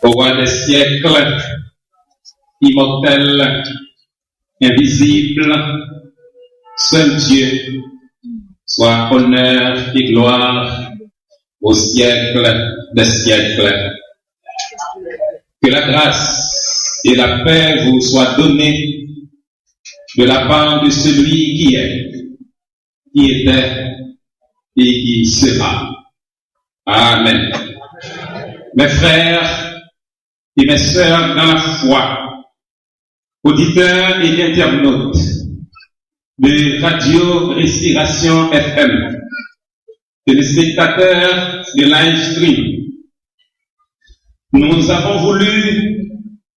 Au roi des siècles, immortel, invisible, seul Dieu, soit honneur et gloire au siècle des siècles. Que la grâce et la paix vous soient données de la part de celui qui est, qui était et qui sera. Amen. Mes frères et mes sœurs dans la foi, auditeurs et internautes de Radio Respiration FM, téléspectateurs de live stream, nous avons voulu,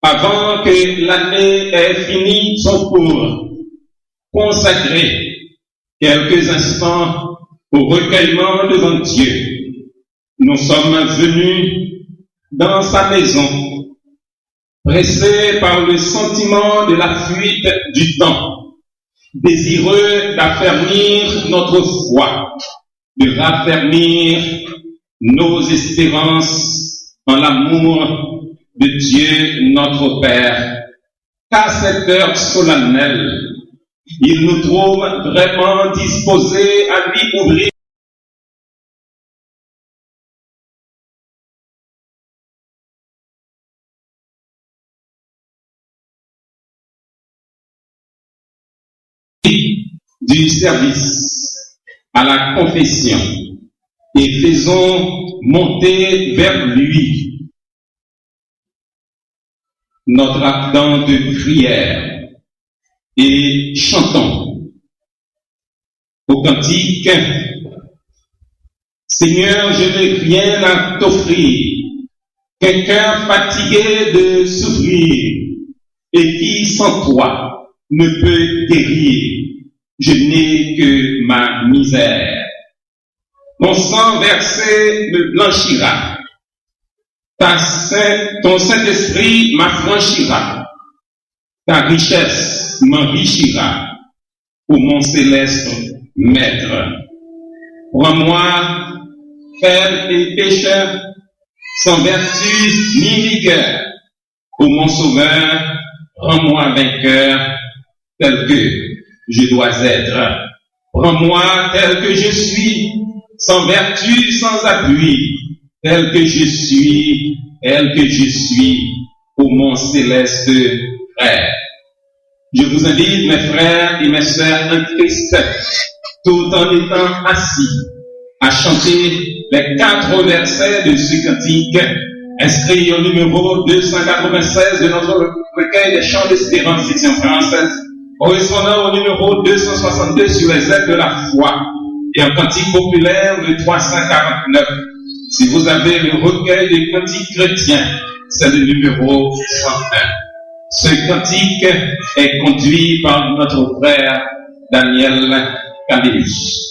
avant que l'année ait fini son cours, consacrer quelques instants au recueillement devant Dieu. Nous sommes venus dans sa maison, pressés par le sentiment de la fuite du temps, désireux d'affermir notre foi, de raffermir nos espérances en l'amour de Dieu notre Père. Qu'à cette heure solennelle, il nous trouve vraiment disposés à lui ouvrir du service à la confession et faisons monter vers lui notre ardente prière et chantons au cantique: Seigneur, je n'ai rien à t'offrir qu'un cœur fatigué de souffrir et qui sans toi ne peut guérir. Je n'ai que ma misère. Ton sang versé me blanchira. Ton Saint-Esprit m'affranchira. Ta richesse m'enrichira. Ô mon céleste Maître, prends-moi, faible et pécheur, sans vertu ni rigueur. Ô mon Sauveur, rends-moi vainqueur, tel que je dois être. Prends-moi tel que je suis, sans vertu, sans appui, tel que je suis, ô mon céleste frère. Je vous invite, mes frères et mes sœurs en Christ, tout en étant assis, à chanter les 4 versets de ce cantique, inscrit au numéro 296 de notre recueil des chants d'espérance section française, correspondant au numéro 262 sur les ailes de la foi, et un cantique populaire de 349. Si vous avez le recueil des cantiques chrétiens, c'est le numéro 101. Ce cantique est conduit par notre frère Daniel Camillus.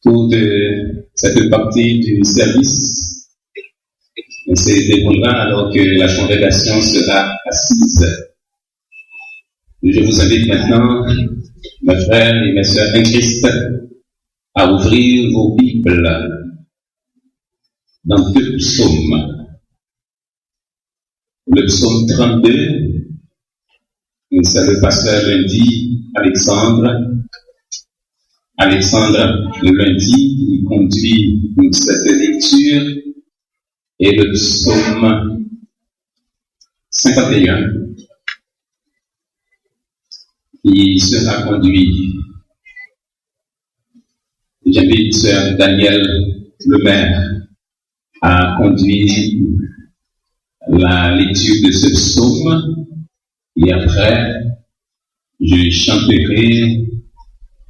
Toute cette partie du service se déroulera alors que la congrégation sera assise. Je vous invite maintenant, mes frères et mes sœurs en Christ, à ouvrir vos Bibles dans deux psaumes. Le psaume 32, c'est le pasteur lundi Alexandre le lundi qui conduit cette lecture, et le psaume 51 qui sera conduit. J'invite sœur Daniel Lemaire à conduire la lecture de ce psaume, et après je chanterai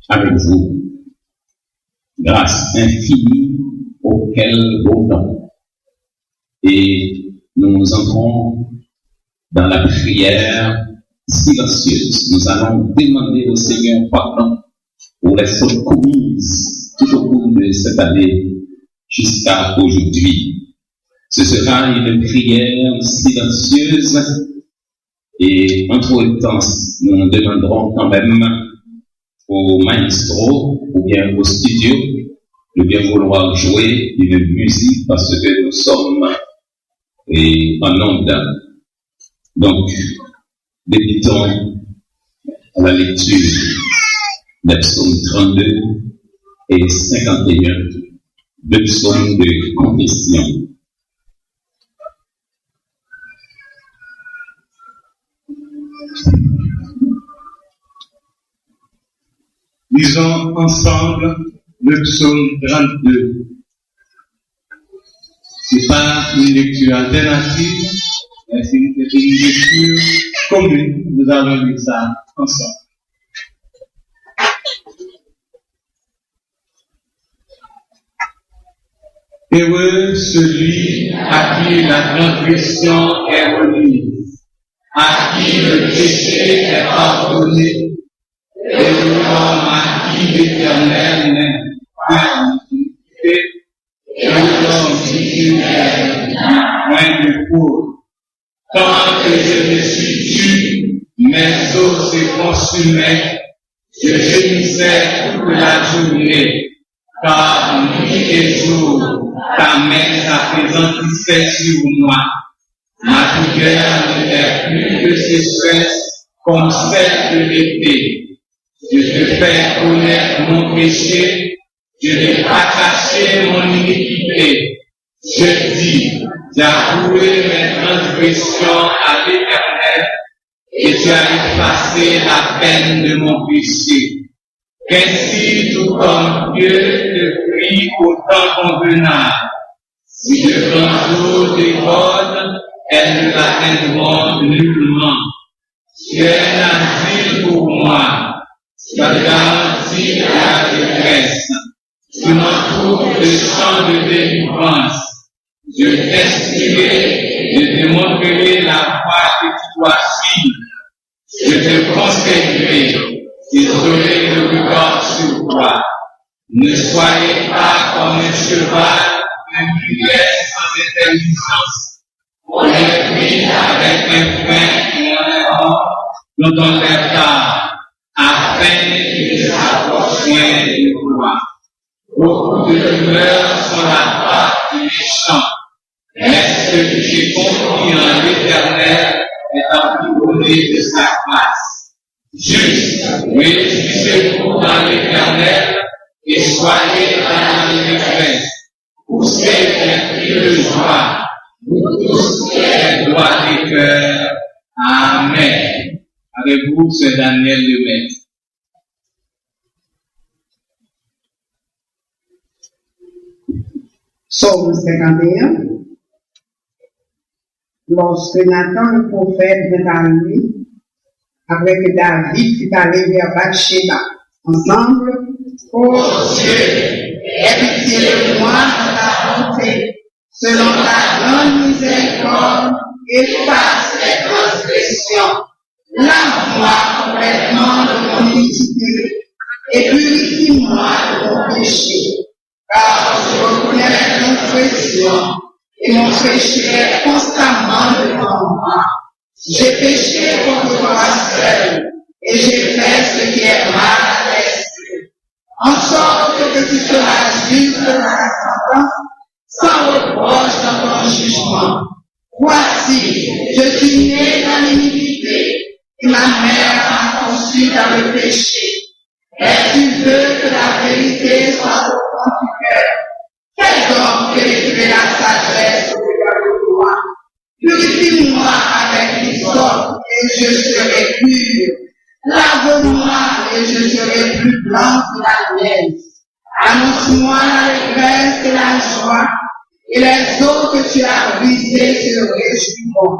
avec vous. Grâce infinie auquel vos dons. Et nous entrons dans la prière silencieuse. Nous allons demander au Seigneur pardon pour les fautes commises tout au cours de cette année jusqu'à aujourd'hui. Ce sera une prière silencieuse et entre-temps, nous demanderons quand même au maestro ou bien au studio de bien vouloir jouer une musique parce que nous sommes en onde. Donc, débutons à la lecture des psaumes 32 et 51, deux psaumes de confession. Lisons ensemble le psaume 32. C'est pas une lecture alternative, mais c'est une lecture commune. Nous allons lire ça ensemble. Heureux celui à qui la transgression est remise, à qui le péché est pardonné, et l'homme à qui l'Éternel n'est point iniquité, et l'homme qui est point de faute. Tant que je me suis tu, mes os se consumaient, je gémissais toute la journée, car nuit et jour, ta main s'appesantissait sur moi. Ma douleur n'était plus de sécheresse comme celle de l'été. Je te fais connaître mon péché, je n'ai pas caché mon iniquité. Je dis, j'ai avoué mes transgressions à l'Éternel, et tu as effacé la peine de mon péché. Ainsi, tout comme Dieu te prie au temps convenable. Si de grands jours débordent, elles ne l'atteindront nullement. Tu es un asile pour moi. Tu as garanti la détresse. Tu m'entoures de chants de délivrance. Je t'inspirerai, je te montrerai la voie que tu dois suivre. Je te conseillerai, et j'aurai le regard sur toi. Ne soyez pas comme un cheval, un mulet sans intelligence. On est pris avec un frein et un homme dont on l'épave, afin qu'il s'approche moins de toi. Beaucoup de rumeurs sont la part du méchant, mais celui qui confie en l'Éternel est emprisonné de sa face. Juste, réjouissez-vous dans l'Éternel et soyez dans la détresse. Poussez un cri de joie, vous tous les doigts des cœurs. Amen. Avec vous, c'est Daniel Lemaitre. Psaume 51. Lorsque Nathan le prophète vint à lui, après que David fut allé vers Bathsheba, ensemble, ô Dieu, aie pitié de moi dans ta bonté, selon ta grande miséricorde, efface les transgressions. Lave-moi complètement de mon iniquité et purifie-moi de mon péché, car je reconnais les transgressions et mon péché est constamment devant moi. J'ai péché contre toi seul et j'ai fait ce qui est mal à l'esprit, en sorte que tu seras juste dans la sentence, sans reproche dans ton jugement. Voici, je suis né dans l'iniquité, et ma mère m'a conçu dans le péché. Et tu veux que la vérité soit au fond du cœur. Fais donc pénétrer la sagesse au cœur de toi. Purifie-moi avec l'hysope et je serai pur. Lave-moi et je serai plus blanc que la neige. Annonce-moi l'allégresse et la joie, et les eaux que tu as brisées se réjouiront.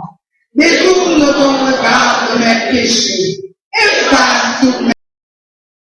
Détourne ton regard de mes péchés espace